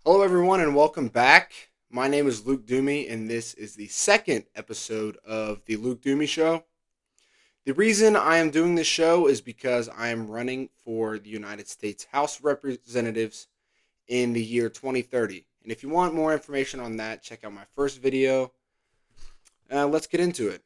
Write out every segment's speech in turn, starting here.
Hello, everyone, and welcome back. My name is Luke Dhume, and this is the second episode of the Luke Dhume Show. The reason I am doing this show is because I am running for the United States House of Representatives in the year 2030. And if you want more information on that, check out my first video. Let's get into it.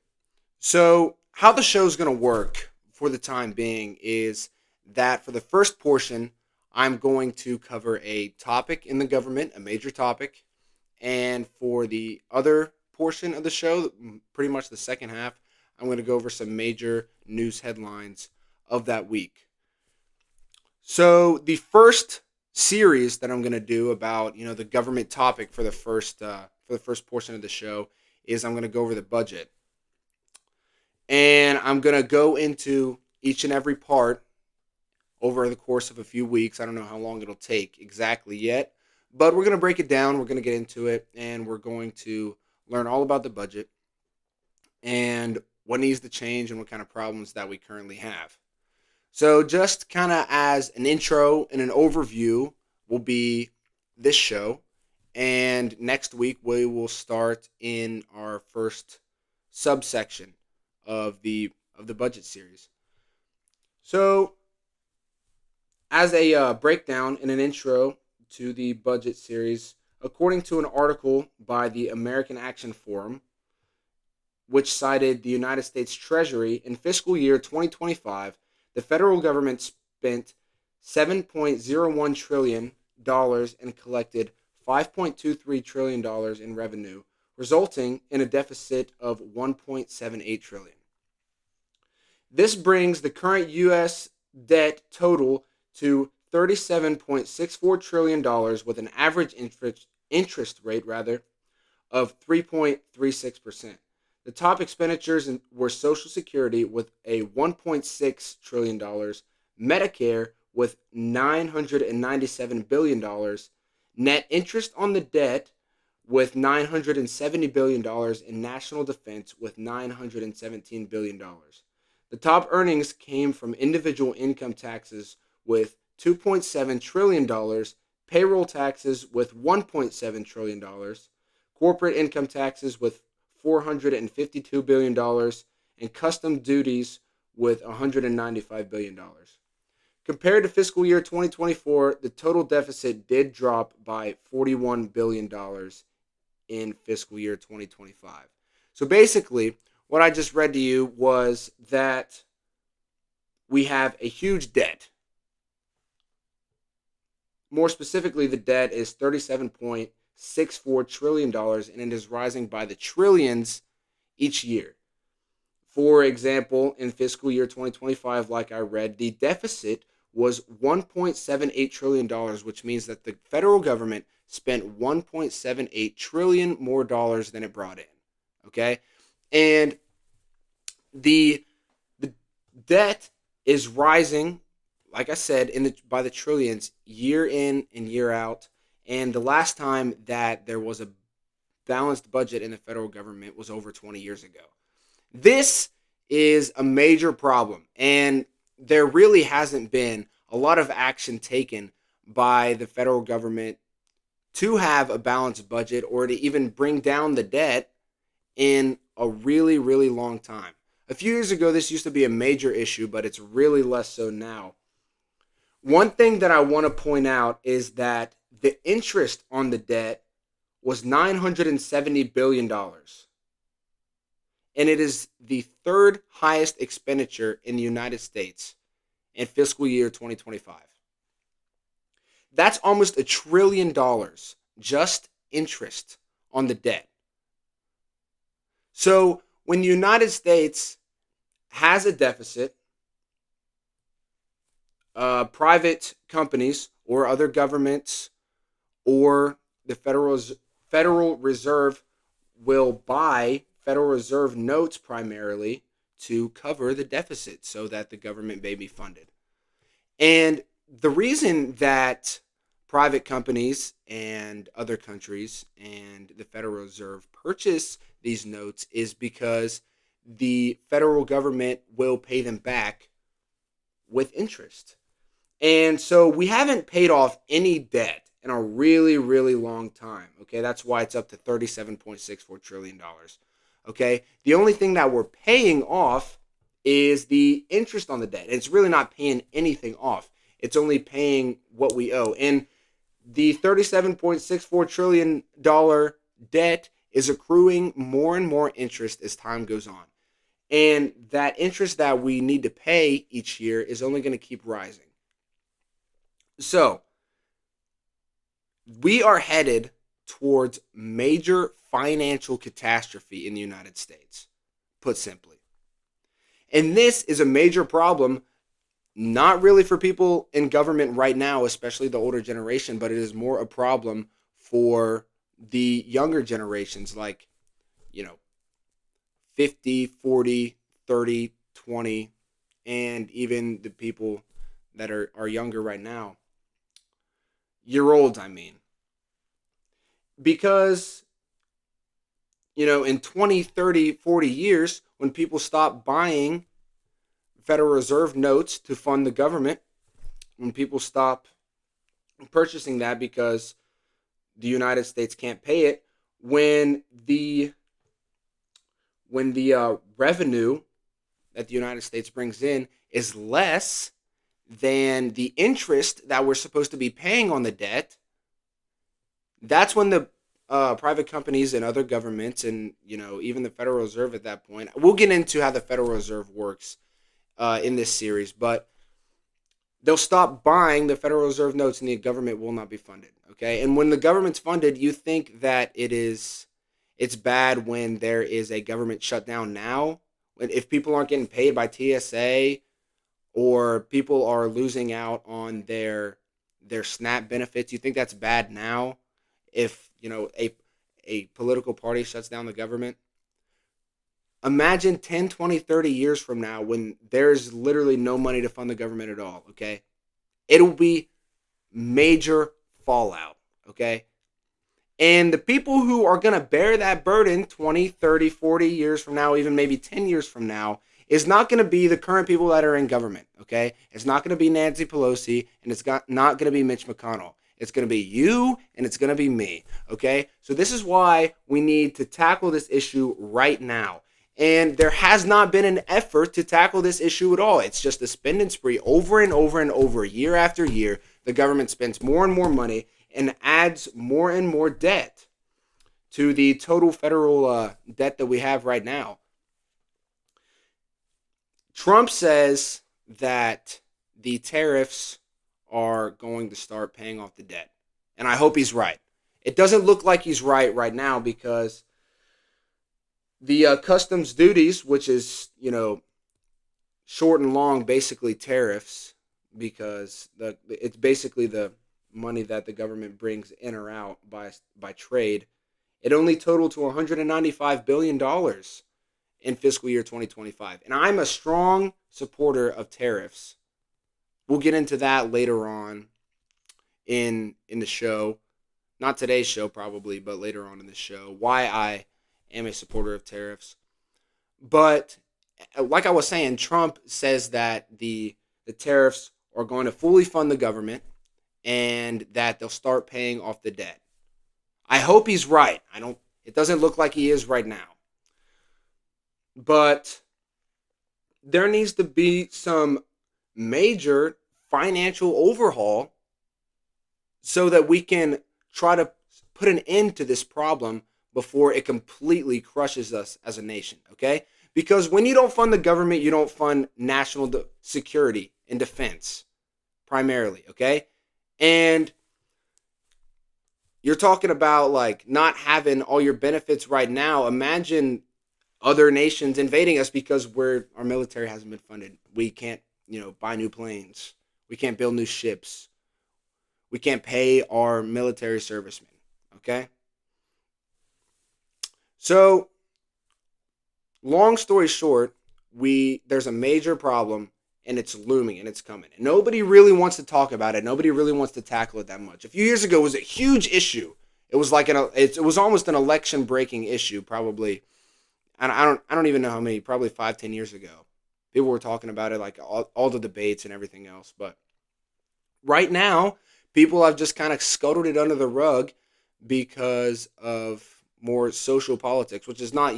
So, how the show is going to work for the time being is that for the first portion, I'm going to cover a topic in the government, a major topic. And for the other portion of the show, pretty much the second half, I'm going to go over some major news headlines of that week. So the first series that I'm going to do about the government topic for the first portion of the show is I'm going to go over the budget, and I'm going to go into each and every part over the course of a few weeks. I don't know how long it'll take exactly yet, but we're going to break it down. We're going to get into it, and we're going to learn all about the budget and what needs to change and what kind of problems that we currently have. So, just kind of as an intro and an overview, will be this show. And next week, we will start in our first subsection of the budget series. So, as a breakdown and an intro to the budget series, according to an article by the American Action Forum, which cited the United States Treasury in fiscal year 2025, the federal government spent $7.01 trillion dollars and collected $5.23 trillion dollars in revenue, resulting in a deficit of $1.78 trillion. This brings the current U.S. debt total to $37.64 trillion dollars with an average interest rate of 3.36%. The top expenditures were Social Security with a $1.6 trillion dollars, Medicare with $997 billion dollars, net interest on the debt with $970 billion dollars, and national defense with $917 billion dollars. The top earnings came from individual income taxes with $2.7 trillion dollars, payroll taxes with $1.7 trillion dollars, corporate income taxes with $452 billion dollars, and custom duties with $195 billion dollars. Compared to fiscal year 2024, the total deficit did drop by $41 billion dollars in fiscal year 2025. So basically, what I just read to you was that we have a huge debt. More specifically, the debt is $37.64 trillion dollars, and it is rising by the trillions each year. For example, in fiscal year 2025, like I read, the deficit was $1.78 trillion dollars, which means that the federal government spent $1.78 trillion more dollars than it brought in. Okay? And the the debt is rising, like I said, by the trillions year in and year out. And the last time that there was a balanced budget in the federal government was over 20 years ago. This is a major problem, and there really hasn't been a lot of action taken by the federal government to have a balanced budget or to even bring down the debt in a really, really long time. A few years ago, this used to be a major issue, but it's really less so now. One thing that I want to point out is that the interest on the debt was $970 billion dollars, and it is the third highest expenditure in the United States in fiscal year 2025. That's almost $1 trillion just interest on the debt. So when the United States has a deficit, private companies or other governments or the Federal Reserve will buy Federal Reserve notes primarily to cover the deficit so that the government may be funded. And the reason that private companies and other countries and the Federal Reserve purchase these notes is because the federal government will pay them back with interest. And so we haven't paid off any debt in a really, really long time. Okay, that's why it's up to $37.64 trillion. Okay, the only thing that we're paying off is the interest on the debt. It's really not paying anything off. It's only paying what we owe. And the $37.64 trillion debt is accruing more and more interest as time goes on. And that interest that we need to pay each year is only going to keep rising. So, we are headed towards major financial catastrophe in the United States, put simply. And this is a major problem, not really for people in government right now, especially the older generation, but it is more a problem for the younger generations, like, you know, 50, 40, 30, 20, and even the people that are younger right now. Year olds, I mean. Because, in 20, 30, 40 years, when people stop buying Federal Reserve notes to fund the government, when people stop purchasing that because the United States can't pay it, when the revenue that the United States brings in is less than the interest that we're supposed to be paying on the debt, that's when the private companies and other governments and even the Federal Reserve at that point. We'll get into how the Federal Reserve works in this series, but they'll stop buying the Federal Reserve notes and the government will not be funded. Okay, and when the government's funded, you think that it's bad when there is a government shutdown now. If people aren't getting paid by TSA or people are losing out on their SNAP benefits, you think that's bad now? If a political party shuts down the government, imagine 10, 20, 30 years from now when there's literally no money to fund the government at all. Okay, it'll be major fallout. Okay, and the people who are going to bear that burden 20, 30, 40 years from now, even maybe 10 years from now, is not going to be the current people that are in government. Okay, it's not going to be Nancy Pelosi, and it's not going to be Mitch McConnell. It's going to be you, and it's going to be me, okay? So this is why we need to tackle this issue right now. And there has not been an effort to tackle this issue at all. It's just a spending spree over and over and over, year after year. The government spends more and more money and adds more and more debt to the total federal debt that we have right now. Trump says that the tariffs are going to start paying off the debt. And I hope he's right. It doesn't look like he's right now because the customs duties, which is, short and long, basically tariffs, because it's basically the money that the government brings in or out by trade. It only totaled to $195 billion in fiscal year 2025. And I'm a strong supporter of tariffs. We'll get into that later on in the show. Not today's show probably, but later on in the show. Why I am a supporter of tariffs. But like I was saying, Trump says that the tariffs are going to fully fund the government and that they'll start paying off the debt. I hope he's right. It doesn't look like he is right now. But there needs to be some major financial overhaul so that we can try to put an end to this problem before it completely crushes us as a nation, okay? Because when you don't fund the government, you don't fund national security and defense primarily, okay? And you're talking about like not having all your benefits right now. Imagine other nations invading us because our military hasn't been funded. We can't, buy new planes. We can't build new ships. We can't pay our military servicemen, okay? So, long story short, there's a major problem and it's looming and it's coming. And nobody really wants to talk about it. Nobody really wants to tackle it that much. A few years ago, it was a huge issue. It was like it was almost an election-breaking issue, probably. And I don't even know how many, probably 5-10 years ago. People were talking about it, like all the debates and everything else. But right now, People have just kind of scuttled it under the rug because of more social politics, which is not,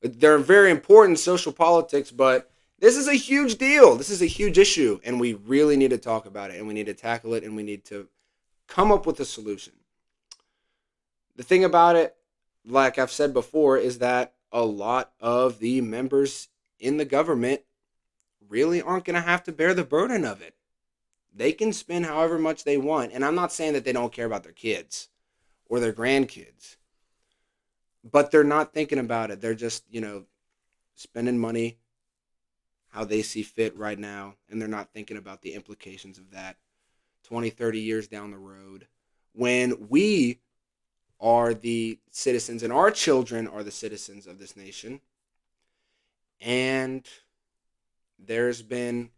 they're very important social politics, but this is a huge deal. This is a huge issue, and we really need to talk about it, and we need to tackle it, and we need to come up with a solution. The thing about it, like I've said before, is that a lot of the members in the government really aren't going to have to bear the burden of it. They can spend however much they want. And I'm not saying that they don't care about their kids or their grandkids, but they're not thinking about it. They're just, spending money how they see fit right now. And they're not thinking about the implications of that 20, 30 years down the road when we are the citizens and our children are the citizens of this nation. And there's been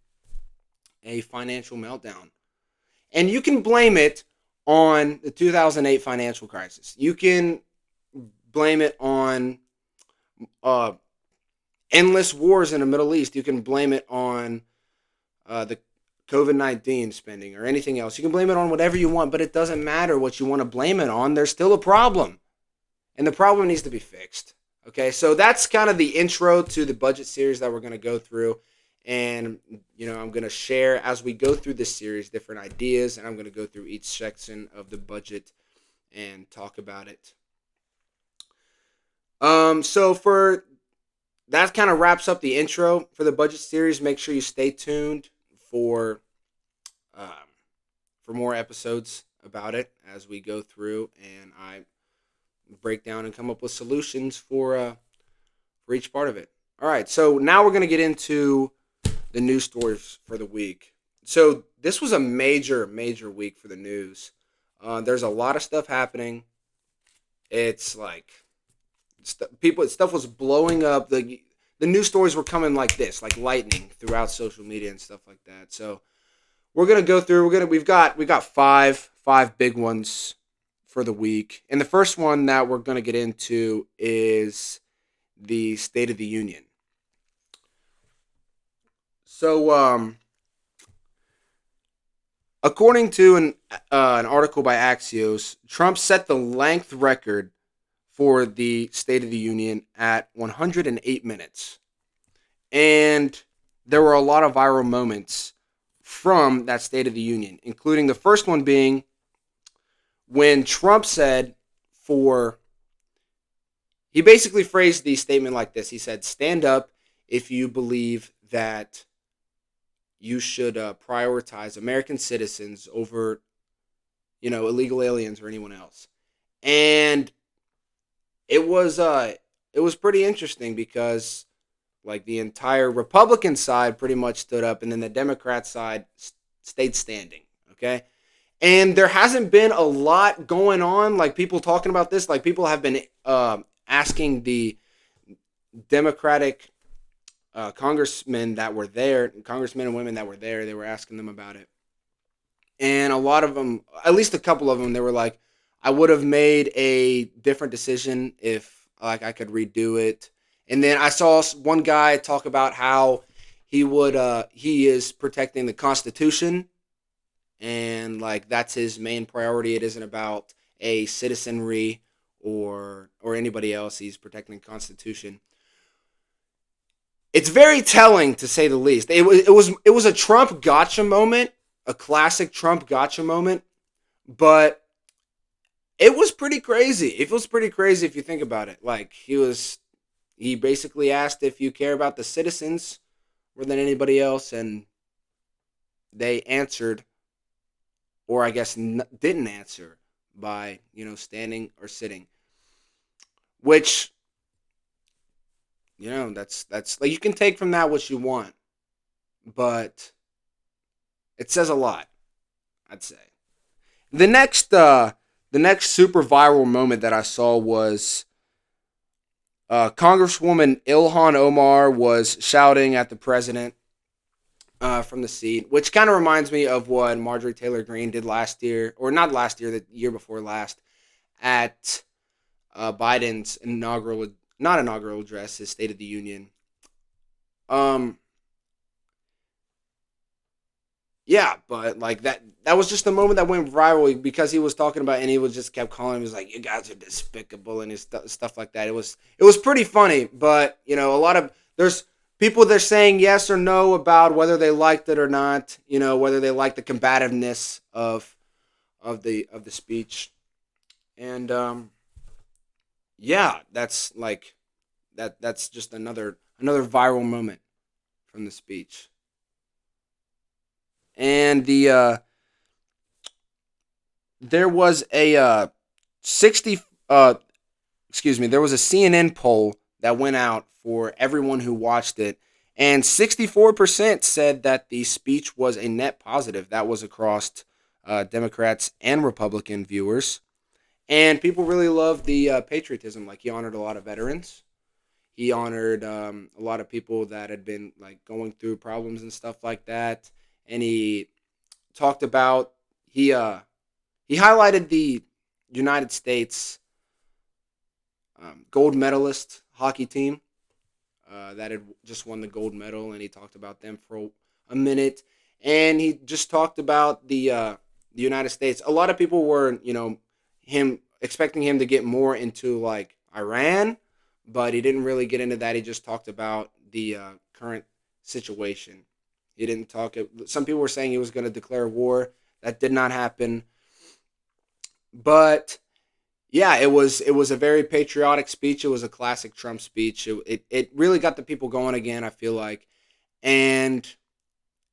a financial meltdown. And you can blame it on the 2008 financial crisis. You can blame it on endless wars in the Middle East. You can blame it on the COVID-19 spending or anything else. You can blame it on whatever you want, but it doesn't matter what you want to blame it on. There's still a problem. And the problem needs to be fixed. Okay, so that's kind of the intro to the budget series that we're going to go through. And, I'm going to share as we go through this series different ideas, and I'm going to go through each section of the budget and talk about it. So for that kind of wraps up the intro for the budget series. Make sure you stay tuned for more episodes about it as we go through, and I break down and come up with solutions for each part of it. All right, so now we're going to get into the news stories for the week. So this was a major, major week for the news. There's a lot of stuff happening. It's like stuff was blowing up. The news stories were coming like this, like lightning throughout social media and stuff like that. So we're gonna go through. We've got five big ones for the week, and the first one that we're gonna get into is the State of the Union. So, according to an article by Axios, Trump set the length record for the State of the Union at 108 minutes. And there were a lot of viral moments from that State of the Union, including the first one being when Trump said he basically phrased the statement like this. He said, "Stand up if you believe that you should prioritize American citizens over, illegal aliens or anyone else." And it was pretty interesting because like the entire Republican side pretty much stood up, and then the Democrat side stayed standing. Okay, and there hasn't been a lot going on, like people talking about this. Like people have been asking the Democratic congressmen and women that were there, they were asking them about it. And a lot of them, at least a couple of them, they were like, I would have made a different decision if like I could redo it. And then I saw one guy talk about how he is protecting the Constitution, and like that's his main priority. It isn't about a citizenry or anybody else. He's protecting the Constitution. It's very telling, to say the least. It was a Trump gotcha moment, a classic Trump gotcha moment, but it was pretty crazy. It was pretty crazy if you think about it. Like he basically asked if you care about the citizens more than anybody else, and they answered, or I guess didn't answer by standing or sitting, which. That's like you can take from that what you want, but it says a lot, I'd say. The next super viral moment that I saw was Congresswoman Ilhan Omar was shouting at the president from the seat, which kind of reminds me of what Marjorie Taylor Greene did last year, or not last year, the year before last, at Biden's not inaugural address, his State of the Union. Yeah, but like that was just the moment that went viral because he was talking about, and he was just kept calling him. He was like, "You guys are despicable," and his stuff like that. It was pretty funny, but a lot of there's people they're saying yes or no about whether they liked it or not. Whether they like the combativeness of the speech, and yeah, that's like that's just another viral moment from the speech, and there was a 60 excuse me, there was a CNN poll that went out for everyone who watched it, and 64% said that the speech was a net positive. That was across Democrats and Republican viewers. And people really loved the patriotism. Like, he honored a lot of veterans. He honored a lot of people that had been like going through problems and stuff like that. And he talked about he he highlighted the United States gold medalist hockey team that had just won the gold medal, and he talked about them for a minute. And he just talked about the United States. A lot of people were, him expecting him to get more into like Iran, but he didn't really get into that. He just talked about the current situation. He didn't talk. Some people were saying he was going to declare war. That did not happen. But yeah, it was a very patriotic speech. It was a classic Trump speech. It really got the people going again, I feel like. And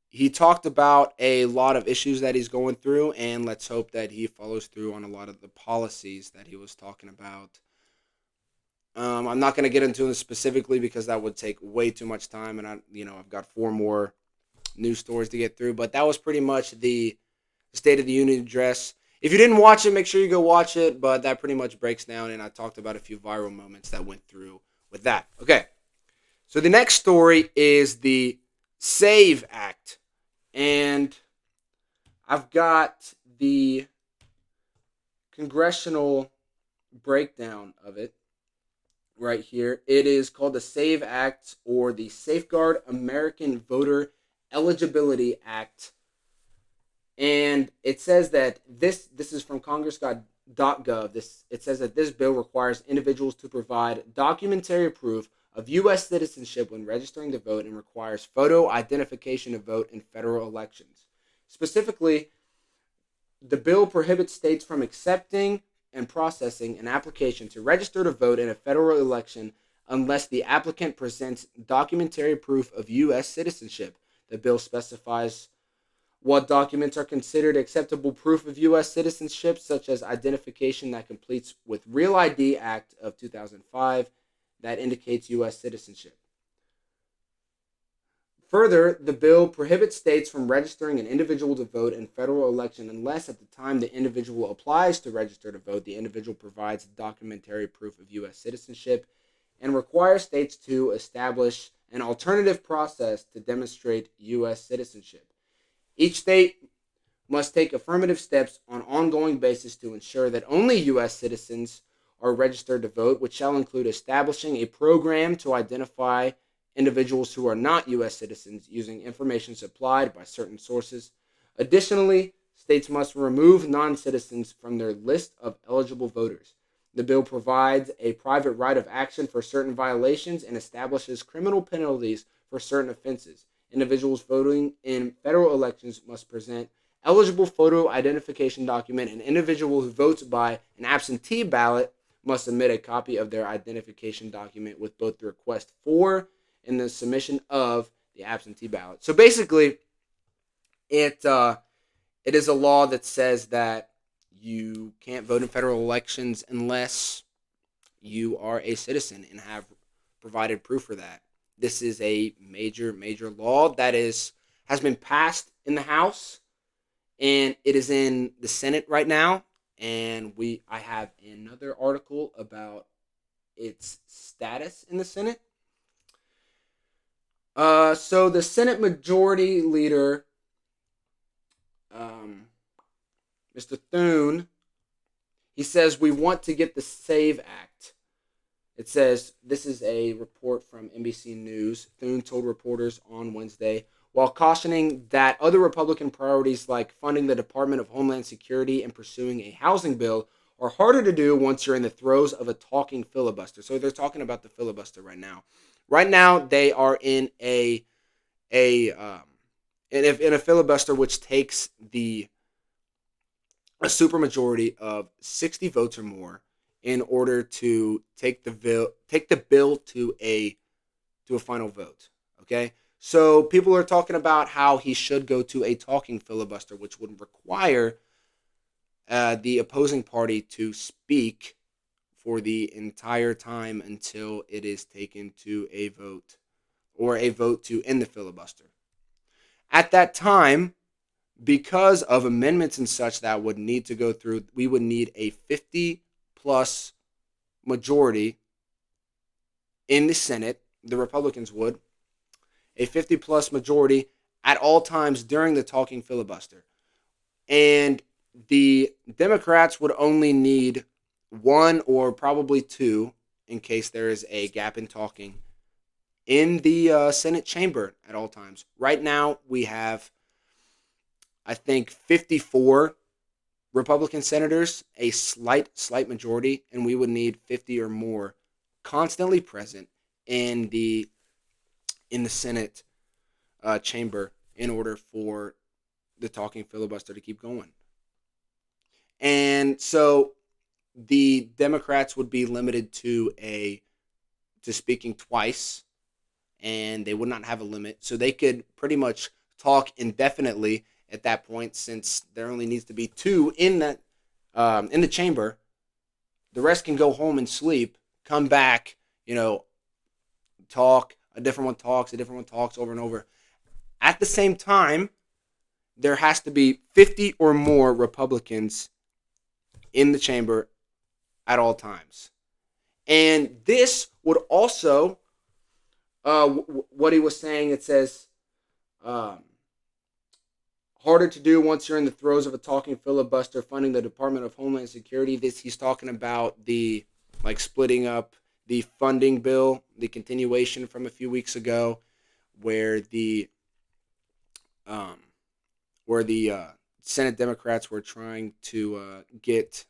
he talked about a lot of issues that he's going through, and let's hope that he follows through on a lot of the policies that he was talking about. I'm not going to get into it specifically because that would take way too much time, and I've got four more news stories to get through. But that was pretty much the State of the Union address. If you didn't watch it, make sure you go watch it. But that pretty much breaks down, and I talked about a few viral moments that went through with that. Okay, so the next story is the SAVE Act, and I've got the congressional breakdown of it right here. It is called the SAVE Act, or the Safeguard American Voter Eligibility Act. And it says that this is from congress.gov. It says that this bill requires individuals to provide documentary proof of U.S. citizenship when registering to vote, and requires photo identification to vote in federal elections. Specifically, the bill prohibits states from accepting and processing an application to register to vote in a federal election unless the applicant presents documentary proof of U.S. citizenship. The bill specifies what documents are considered acceptable proof of U.S. citizenship, such as identification that completes with Real ID Act of 2005 that indicates U.S. citizenship. Further, the bill prohibits states from registering an individual to vote in federal election unless at the time the individual applies to register to vote, the individual provides documentary proof of U.S. citizenship, and requires states to establish an alternative process to demonstrate U.S. citizenship. Each state must take affirmative steps on an ongoing basis to ensure that only U.S. citizens are registered to vote, which shall include establishing a program to identify individuals who are not U.S. citizens using information supplied by certain sources. Additionally, states must remove non-citizens from their list of eligible voters. The bill provides a private right of action for certain violations and establishes criminal penalties for certain offenses. Individuals voting in federal elections must present eligible photo identification document. An individual who votes by an absentee ballot must submit a copy of their identification document with both the request for and the submission of the absentee ballot. So basically, it is a law that says that you can't vote in federal elections unless you are a citizen and have provided proof for that. This is a major law that has been passed in the House, and it is in the Senate right now. And I have another article about its status in the Senate. So the Senate Majority Leader, Mr. Thune, he says we want to get the SAVE Act. It says, this is a report from NBC News. Thune told reporters on Wednesday, while cautioning that other Republican priorities like funding the Department of Homeland Security and pursuing a housing bill are harder to do once you're in the throes of a talking filibuster. So they're talking about the filibuster right now. Right now, they are in a in a filibuster which takes a supermajority of 60 votes or more in order to take the bill to a final vote. Okay, so people are talking about how he should go to a talking filibuster, which would require the opposing party to speak for the entire time until it is taken to a vote or a vote to end the filibuster. At that time, because of amendments and such that would need to go through, we would need a 50 plus majority in the Senate. The Republicans would. A 50 plus majority at all times during the talking filibuster. And the Democrats would only need one or probably two in case there is a gap in talking in the Senate chamber at all times. Right now, we have, I think, 54 Republican senators, a slight majority, and we would need 50 or more constantly present in the Senate chamber in order for the talking filibuster to keep going. And so the Democrats would be limited to speaking twice, and they would not have a limit. So they could pretty much talk indefinitely at that point, since there only needs to be two in the chamber. The rest can go home and sleep, come back, talk. A different one talks over and over. At the same time, there has to be 50 or more Republicans in the chamber at all times. And this would also, what he was saying, it says, harder to do once you're in the throes of a talking filibuster funding the Department of Homeland Security. He's talking about the splitting up the funding bill, the continuation from a few weeks ago, where the Senate Democrats were trying to get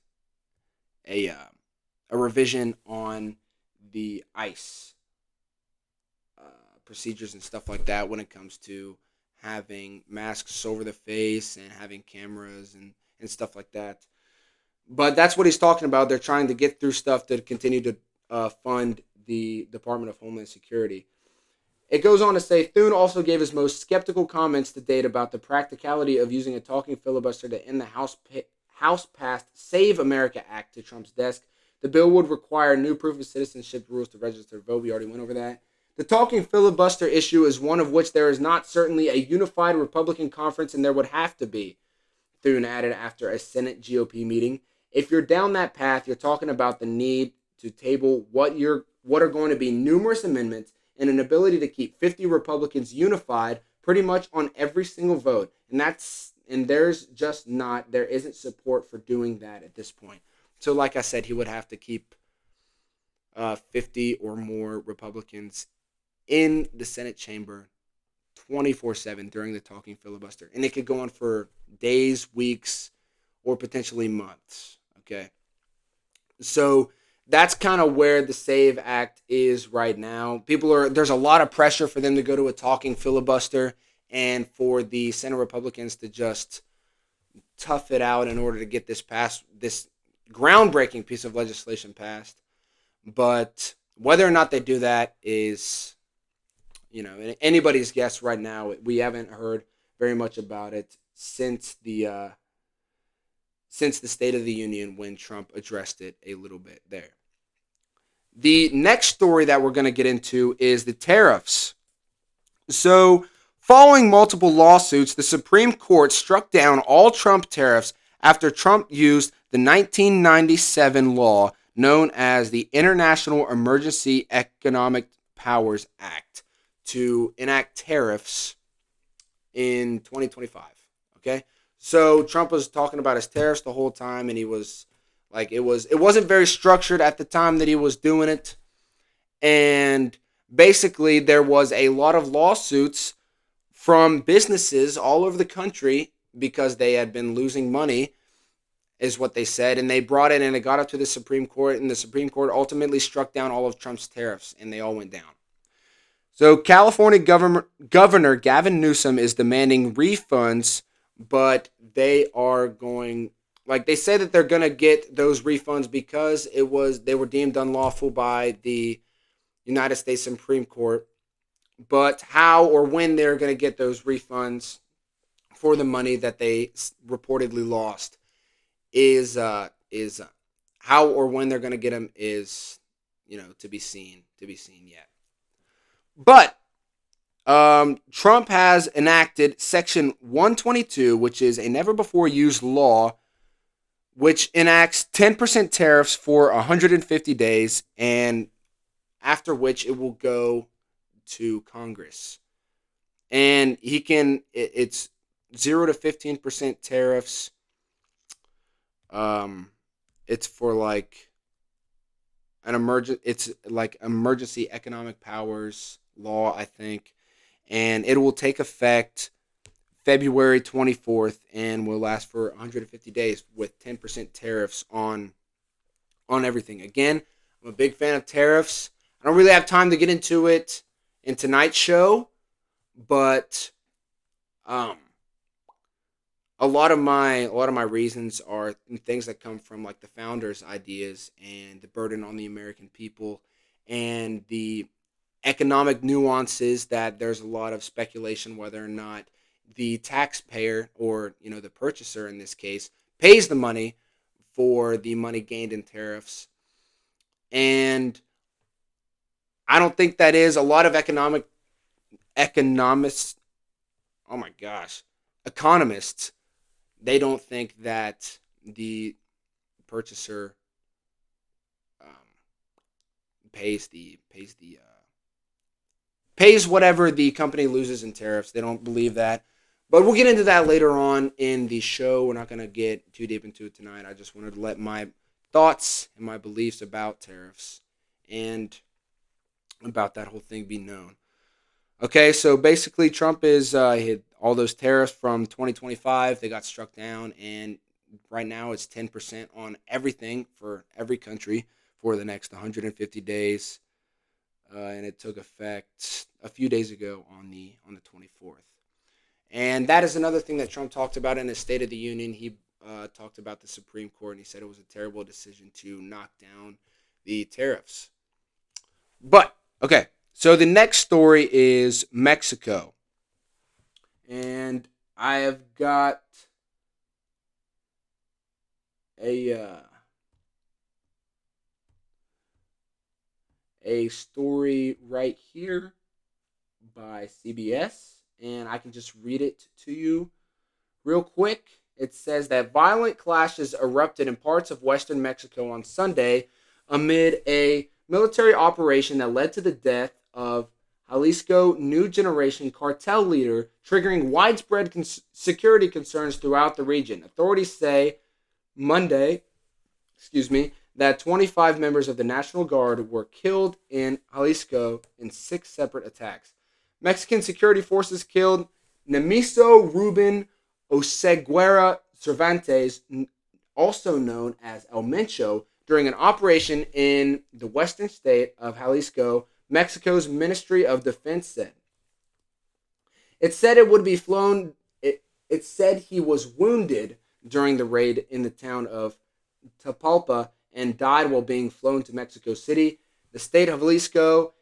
a revision on the ICE procedures and stuff like that when it comes to having masks over the face and having cameras and stuff like that. But that's what he's talking about. They're trying to get through stuff to continue to fund the Department of Homeland Security. It goes on to say, Thune also gave his most skeptical comments to date about the practicality of using a talking filibuster to end the House-passed Save America Act to Trump's desk. The bill would require new proof of citizenship rules to register to vote. We already went over that. The talking filibuster issue is one of which there is not certainly a unified Republican conference, and there would have to be, Thune added after a Senate GOP meeting. If you're down that path, you're talking about the need to table what are going to be numerous amendments and an ability to keep 50 Republicans unified pretty much on every single vote. And there isn't support for doing that at this point. So like I said, he would have to keep 50 or more Republicans in the Senate chamber 24/7 during the talking filibuster. And it could go on for days, weeks, or potentially months. Okay. So that's kind of where the SAVE Act is right now. There's a lot of pressure for them to go to a talking filibuster and for the Senate Republicans to just tough it out in order to get this groundbreaking piece of legislation passed. But whether or not they do that is, anybody's guess right now. We haven't heard very much about it since the State of the Union when Trump addressed it a little bit there. The next story that we're going to get into is the tariffs. So, following multiple lawsuits, the Supreme Court struck down all Trump tariffs after Trump used the 1997 law known as the International Emergency Economic Powers Act to enact tariffs in 2025. Okay? So Trump was talking about his tariffs the whole time, and he was it wasn't very structured at the time that he was doing it. And basically there was a lot of lawsuits from businesses all over the country because they had been losing money, is what they said. And they brought it and it got up to the Supreme Court, and the Supreme Court ultimately struck down all of Trump's tariffs, and they all went down. So California Governor Gavin Newsom is demanding refunds, but they are going, like, they say that they're going to get those refunds because they were deemed unlawful by the United States Supreme Court. But how or when they're going to get those refunds for the money that they reportedly lost is how or when they're going to get them is, to be seen yet. But Trump has enacted Section 122, which is a never before used law, which enacts 10% tariffs for 150 days, and after which it will go to Congress. And it's 0 to 15% tariffs. It's for like it's like emergency economic powers law, I think. And it will take effect February 24th and will last for 150 days with 10% tariffs on everything. Again, I'm a big fan of tariffs. I don't really have time to get into it in tonight's show, but um, a lot of my reasons are things that come from like the founders' ideas and the burden on the American people and the economic nuances that there's a lot of speculation whether or not the taxpayer or the purchaser in this case pays the money for the money gained in tariffs. And I don't think that is a lot of economists. Oh my gosh, economists. They don't think that the purchaser um, pays whatever the company loses in tariffs. They don't believe that. But we'll get into that later on in the show. We're not going to get too deep into it tonight. I just wanted to let my thoughts and my beliefs about tariffs and about that whole thing be known. Okay, so basically Trump is hit all those tariffs from 2025. They got struck down, and right now it's 10% on everything for every country for the next 150 days. And it took effect a few days ago on the 24th. And that is another thing that Trump talked about in his State of the Union. He talked about the Supreme Court, and he said it was a terrible decision to knock down the tariffs. But, okay, so the next story is Mexico. And I have got a story right here by CBS, and I can just read it to you real quick. It says that violent clashes erupted in parts of western Mexico on Sunday amid a military operation that led to the death of Jalisco New Generation cartel leader, triggering widespread security concerns throughout the region. Authorities say Monday, that 25 members of the National Guard were killed in Jalisco in 6 separate attacks. Mexican security forces killed Nemiso Ruben Oseguera Cervantes, also known as El Mencho, during an operation in the western state of Jalisco, Mexico's Ministry of Defense said. It said it would be flown. It said he was wounded during the raid in the town of Tapalpa and died while being flown to Mexico City. The state of Jalisco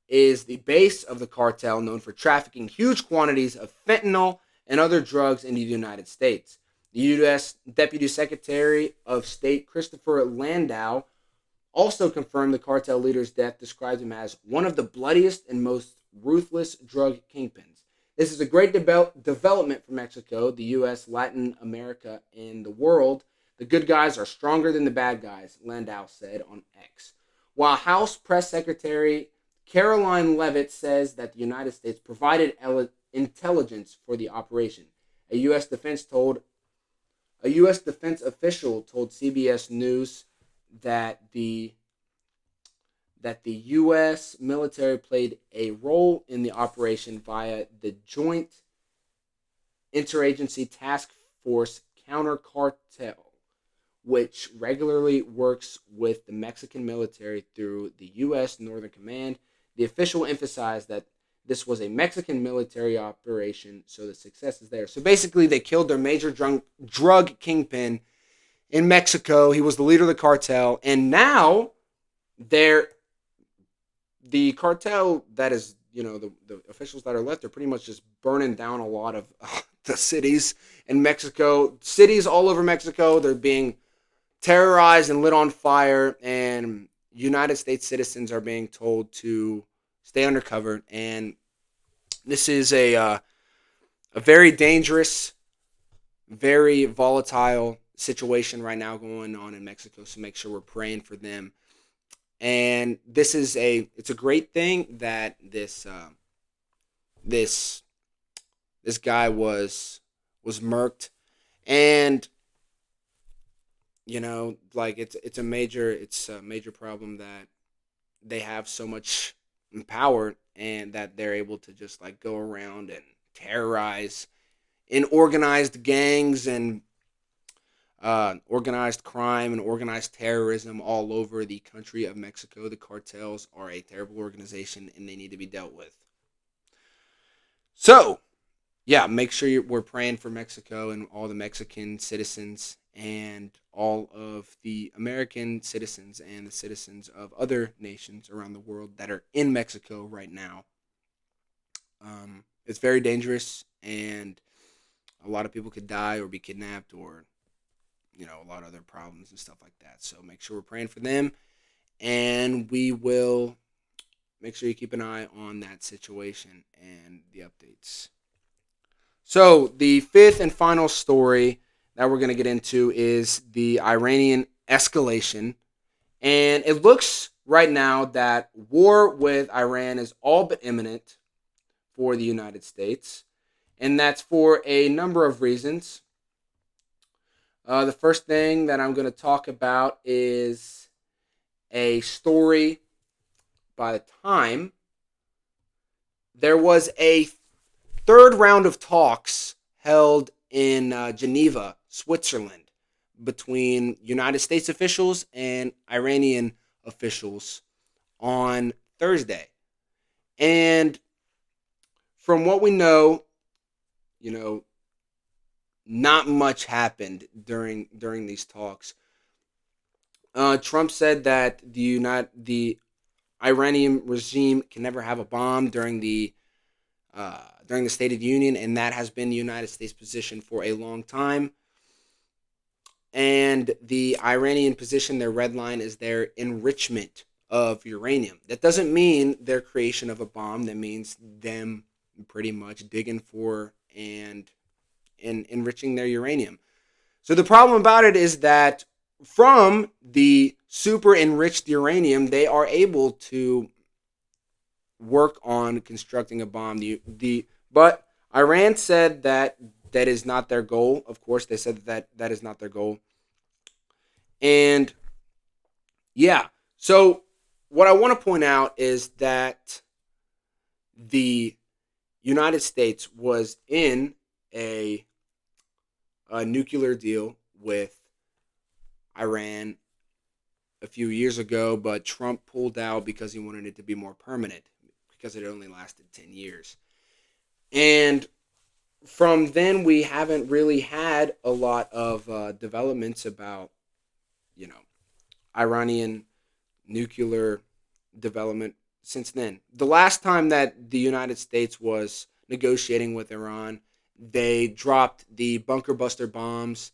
is the base of the cartel known for trafficking huge quantities of fentanyl and other drugs into the United States. The U.S. Deputy Secretary of State Christopher Landau also confirmed the cartel leader's death, described him as one of the bloodiest and most ruthless drug kingpins. This is a great development for Mexico, the U.S., Latin America, and the world. The good guys are stronger than the bad guys, Landau said on X. While House Press Secretary Caroline Leavitt says that the United States provided intelligence for the operation. A U.S. defense official told CBS News that the U.S. military played a role in the operation via the Joint Interagency Task Force Counter Cartel, which regularly works with the Mexican military through the U.S. Northern Command. The official emphasized that this was a Mexican military operation, so the success is there. So basically, they killed their major drug kingpin in Mexico. He was the leader of the cartel, and now they're the cartel that is, the officials that are left are pretty much just burning down a lot of the cities in Mexico. Cities all over Mexico, they're being terrorized and lit on fire, and United States citizens are being told to stay undercover. And this is a very dangerous, very volatile situation right now going on in Mexico. So make sure we're praying for them. And it's a great thing that this guy was murked. And like it's a major problem that they have so much power, and that they're able to just like go around and terrorize in organized gangs and organized crime and organized terrorism all over the country of Mexico. The cartels are a terrible organization, and they need to be dealt with. So, yeah, make sure we're praying for Mexico and all the Mexican citizens and all of the American citizens and the citizens of other nations around the world that are in Mexico right now. It's very dangerous, and a lot of people could die or be kidnapped, or a lot of other problems and stuff like that. So make sure we're praying for them, and we will make sure you keep an eye on that situation and the updates. So the fifth and final story that we're going to get into is the Iranian escalation. And it looks right now that war with Iran is all but imminent for the United States. And that's for a number of reasons. The first thing that I'm going to talk about is a story by the Time. There was a third round of talks held in Geneva, Switzerland, between United States officials and Iranian officials on Thursday. And from what we know, not much happened during these talks. Trump said that the Iranian regime can never have a bomb during the State of the Union, and that has been the United States position for a long time. And the Iranian position, their red line, is their enrichment of uranium. That doesn't mean their creation of a bomb. That means them pretty much digging for and enriching their uranium. So the problem about it is that from the super enriched uranium, they are able to work on constructing a bomb. But Iran said that is not their goal. Of course, they said that is not their goal. And yeah, so what I want to point out is that the United States was in a nuclear deal with Iran a few years ago, but Trump pulled out because he wanted it to be more permanent, because it only lasted 10 years. And from then, we haven't really had a lot of developments about, Iranian nuclear development since then. The last time that the United States was negotiating with Iran, they dropped the bunker buster bombs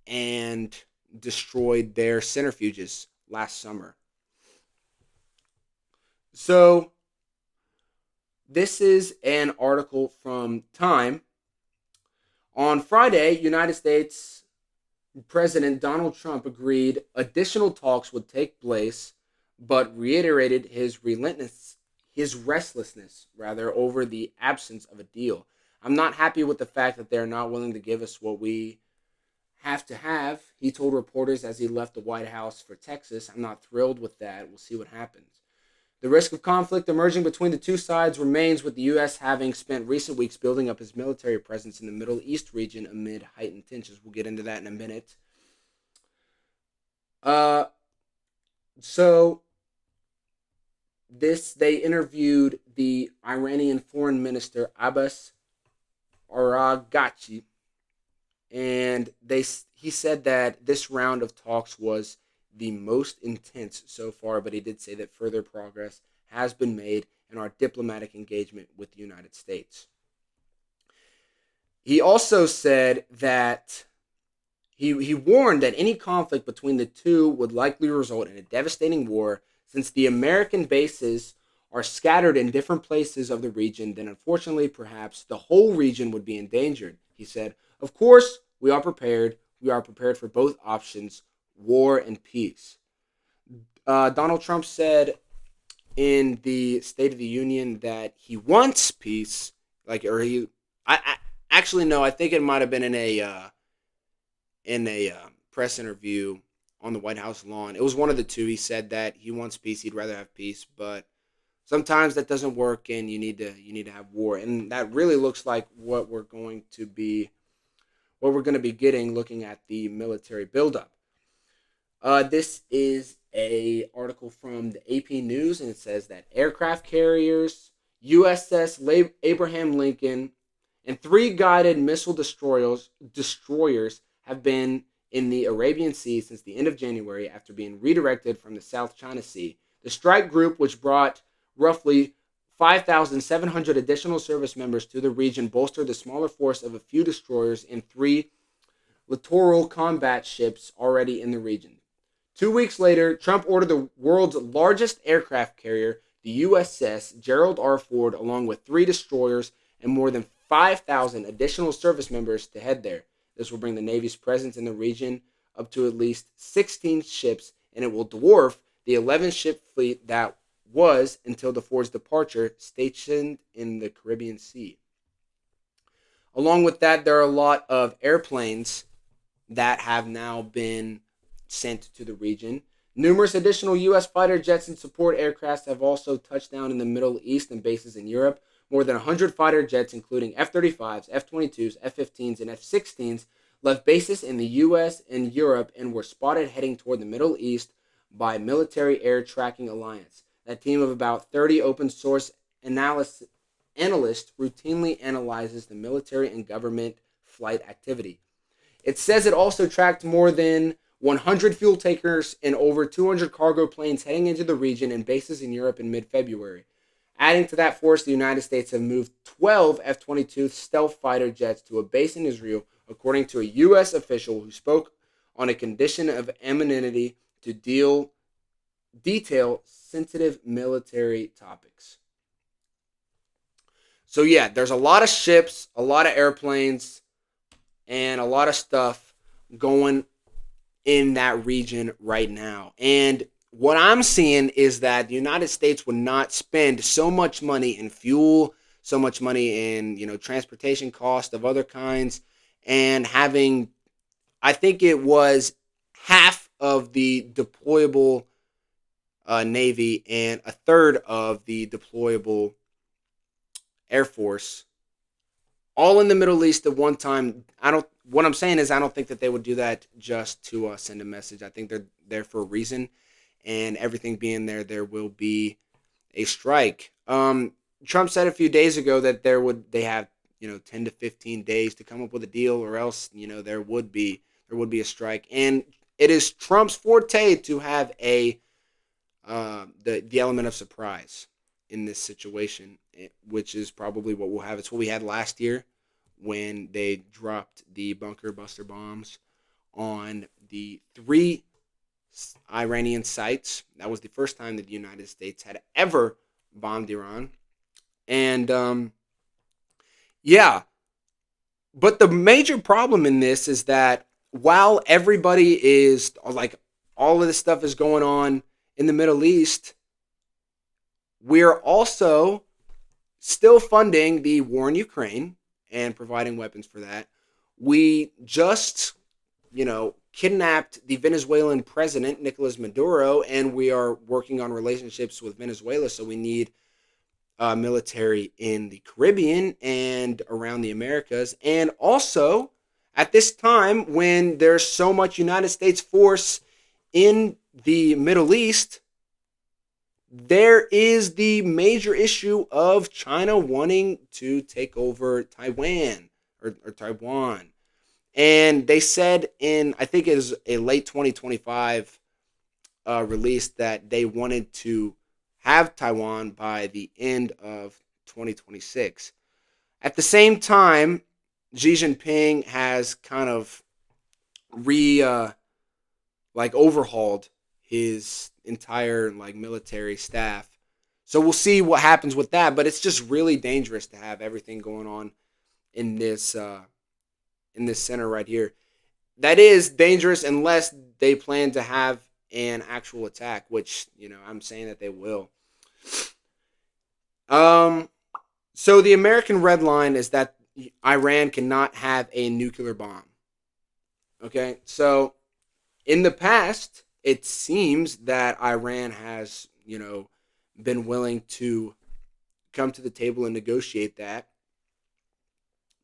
and destroyed their centrifuges last summer. So this is an article from Time. On Friday, United States President Donald Trump agreed additional talks would take place, but reiterated his restlessness over the absence of a deal. I'm not happy with the fact that they're not willing to give us what we have to have, he told reporters as he left the White House for Texas. I'm not thrilled with that. We'll see what happens. The risk of conflict emerging between the two sides remains, with the U.S. having spent recent weeks building up its military presence in the Middle East region amid heightened tensions. We'll get into that in a minute. Uh, so they interviewed the Iranian Foreign Minister Abbas Araghchi, and he said that this round of talks was the most intense so far, but he did say that further progress has been made in our diplomatic engagement with the United States. He also said that he warned that any conflict between the two would likely result in a devastating war, since the American bases are scattered in different places of the region. Then unfortunately perhaps the whole region would be endangered. He said, of course we are prepared. We are prepared for both options, war and peace. Donald Trump said in the State of the Union that he wants peace, I actually no, I think it might have been in a press interview on the White House lawn. It was one of the two. He said that he wants peace. He'd rather have peace, but sometimes that doesn't work, and you need to have war. And that really looks like what we're going to be getting, looking at the military buildup. This is a article from the AP News, and it says that aircraft carriers, USS Abraham Lincoln, and 3 guided missile destroyers have been in the Arabian Sea since the end of January after being redirected from the South China Sea. The strike group, which brought roughly 5,700 additional service members to the region, bolstered the smaller force of a few destroyers and 3 littoral combat ships already in the region. 2 weeks later, Trump ordered the world's largest aircraft carrier, the USS Gerald R. Ford, along with 3 destroyers and more than 5,000 additional service members to head there. This will bring the Navy's presence in the region up to at least 16 ships, and it will dwarf the 11-ship fleet that was, until the Ford's departure, stationed in the Caribbean Sea. Along with that, there are a lot of airplanes that have now been sent to the region. Numerous additional U.S. fighter jets and support aircraft have also touched down in the Middle East and bases in Europe. More than 100 fighter jets, including F-35s, F-22s, F-15s, and F-16s, left bases in the U.S. and Europe and were spotted heading toward the Middle East by Military Air Tracking Alliance. That team of about 30 open-source analysts routinely analyzes the military and government flight activity. It says it also tracked more than 100 fuel tankers and over 200 cargo planes heading into the region and bases in Europe in mid-February. Adding to that force, the United States have moved 12 F-22 stealth fighter jets to a base in Israel, according to a U.S. official who spoke on a condition of anonymity to detail sensitive military topics. So yeah, there's a lot of ships, a lot of airplanes, and a lot of stuff going in that region right now. And what I'm seeing is that the United States would not spend so much money in fuel, so much money in, transportation cost of other kinds, and having, I think it was half of the deployable Navy and a third of the deployable Air Force, all in the Middle East at one time. What I'm saying is I don't think that they would do that just to send a message. I think they're there for a reason. And everything being there will be a strike. Trump said a few days ago that they have 10 to 15 days to come up with a deal, or else there would be a strike. And it is Trump's forte to have the element of surprise in this situation, which is probably what we'll have. It's what we had last year when they dropped the bunker buster bombs on the 3 Iranian sites. That was the first time that the United States had ever bombed Iran. And yeah, but the major problem in this is that while everybody is like, all of this stuff is going on in the Middle East, we're also still funding the war in Ukraine and providing weapons for that. We just, kidnapped the Venezuelan president, Nicolas Maduro, and we are working on relationships with Venezuela, so we need military in the Caribbean and around the Americas. And also, at this time when there's so much United States force in the Middle East, there is the major issue of China wanting to take over Taiwan or Taiwan. And they said in, I think it is a late 2025 release, that they wanted to have Taiwan by the end of 2026. At the same time, Xi Jinping has kind of overhauled his entire military staff. So we'll see what happens with that, but it's just really dangerous to have everything going on in this center right here. That is dangerous unless they plan to have an actual attack, which I'm saying that they will. So the American red line is that Iran cannot have a nuclear bomb. Okay, so in the past, it seems that Iran has, been willing to come to the table and negotiate that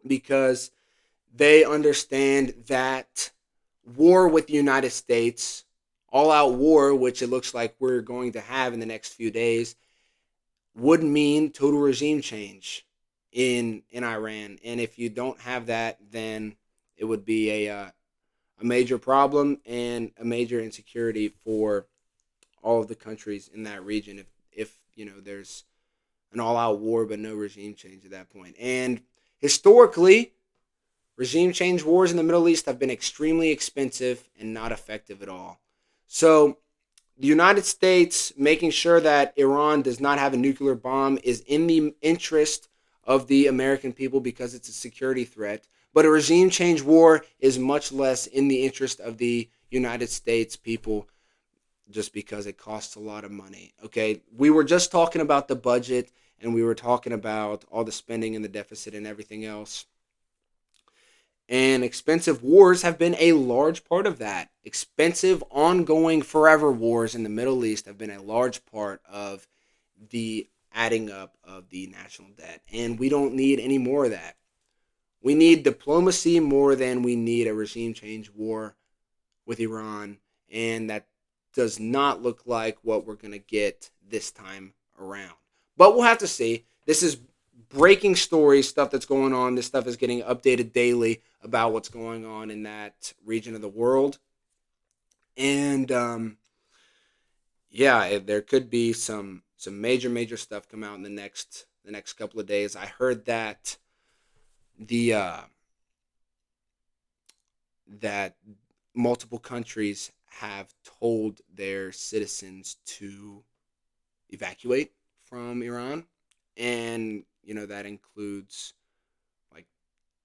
because they understand that war with the United States, all out war, which it looks like we're going to have in the next few days, would mean total regime change in Iran. And if you don't have that, then it would be a major problem and a major insecurity for all of the countries in that region if there's an all-out war but no regime change at that point. And historically, regime change wars in the Middle East have been extremely expensive and not effective at all. So the United States making sure that Iran does not have a nuclear bomb is in the interest of the American people because it's a security threat. But a regime change war is much less in the interest of the United States people just because it costs a lot of money. Okay, we were just talking about the budget and we were talking about all the spending and the deficit and everything else. And expensive wars have been a large part of that. Expensive, ongoing, forever wars in the Middle East have been a large part of the adding up of the national debt. And we don't need any more of that. We need diplomacy more than we need a regime change war with Iran. And that does not look like what we're going to get this time around. But we'll have to see. This is breaking stories, stuff that's going on. This stuff is getting updated daily about what's going on in that region of the world. And there could be some major stuff come out in the next couple of days. I heard that that multiple countries have told their citizens to evacuate from Iran, and that includes like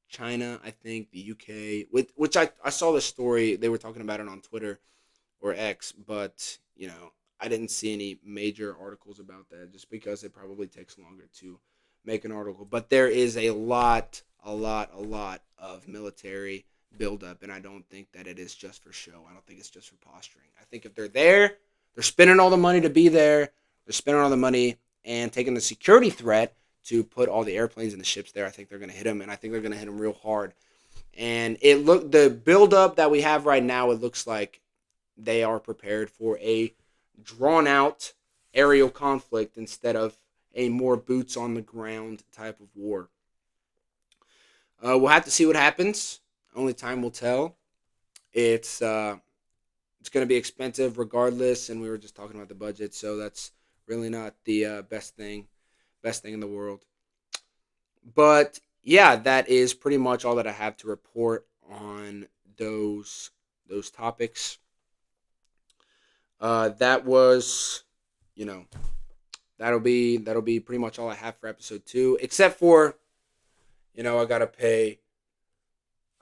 China, I think, the UK, which I saw the story. They were talking about it on Twitter or X, but I didn't see any major articles about that just because it probably takes longer to make an article. But there is a lot of military buildup, and I don't think that it is just for show. I don't think it's just for posturing. I think if they're there, they're spending all the money to be there. They're spending all the money and taking the security threat to put all the airplanes and the ships there. I think they're going to hit them, and I think they're going to hit them real hard. And the buildup that we have right now, it looks like they are prepared for a drawn-out aerial conflict instead of a more boots-on-the-ground type of war. We'll have to see what happens. Only time will tell. It's going to be expensive regardless, and we were just talking about the budget, so that's really not the best thing in the world. But yeah, that is pretty much all that I have to report on those topics. That was, that'll be pretty much all I have for episode 2, except for,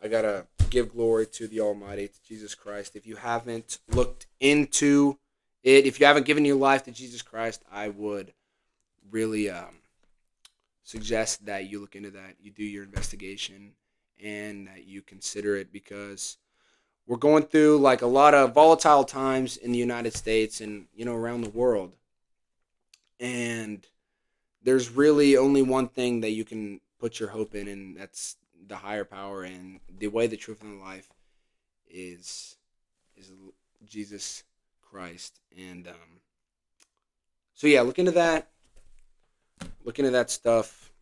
I gotta give glory to the Almighty, to Jesus Christ. If you haven't looked into it, if you haven't given your life to Jesus Christ, I would really suggest that you look into that, you do your investigation, and that you consider it, because we're going through like a lot of volatile times in the United States and around the world. And there's really only one thing that you can put your hope in, and that's the higher power. And the way, the truth, and the life is Jesus Christ. And so yeah, look into that. Look into that stuff.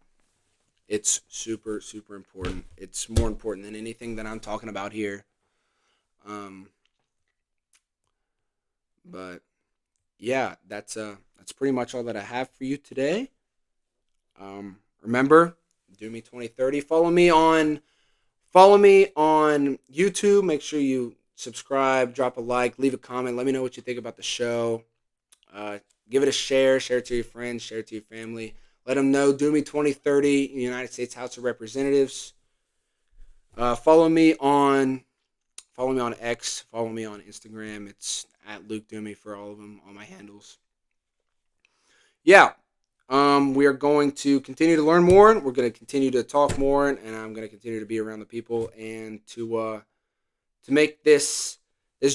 It's super, super important. It's more important than anything that I'm talking about here. Um, but yeah, that's pretty much all that I have for you today. Remember, Dhume 2030. Follow me on YouTube. Make sure you subscribe, drop a like, leave a comment. Let me know what you think about the show. Uh, Give it a share. Share it to your friends. Share it to your family. Let them know Dhume 2030, United States House of Representatives. Uh, follow me on Follow me on X. Follow me on Instagram. It's at Luke Dhume for all of them, all my handles. Yeah, we are going to continue to learn more. We're going to continue to talk more, and I'm going to continue to be around the people and to make this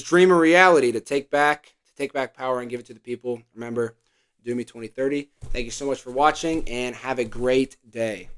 dream a reality. To take back power and give it to the people. Remember, Dhume 2030. Thank you so much for watching, and have a great day.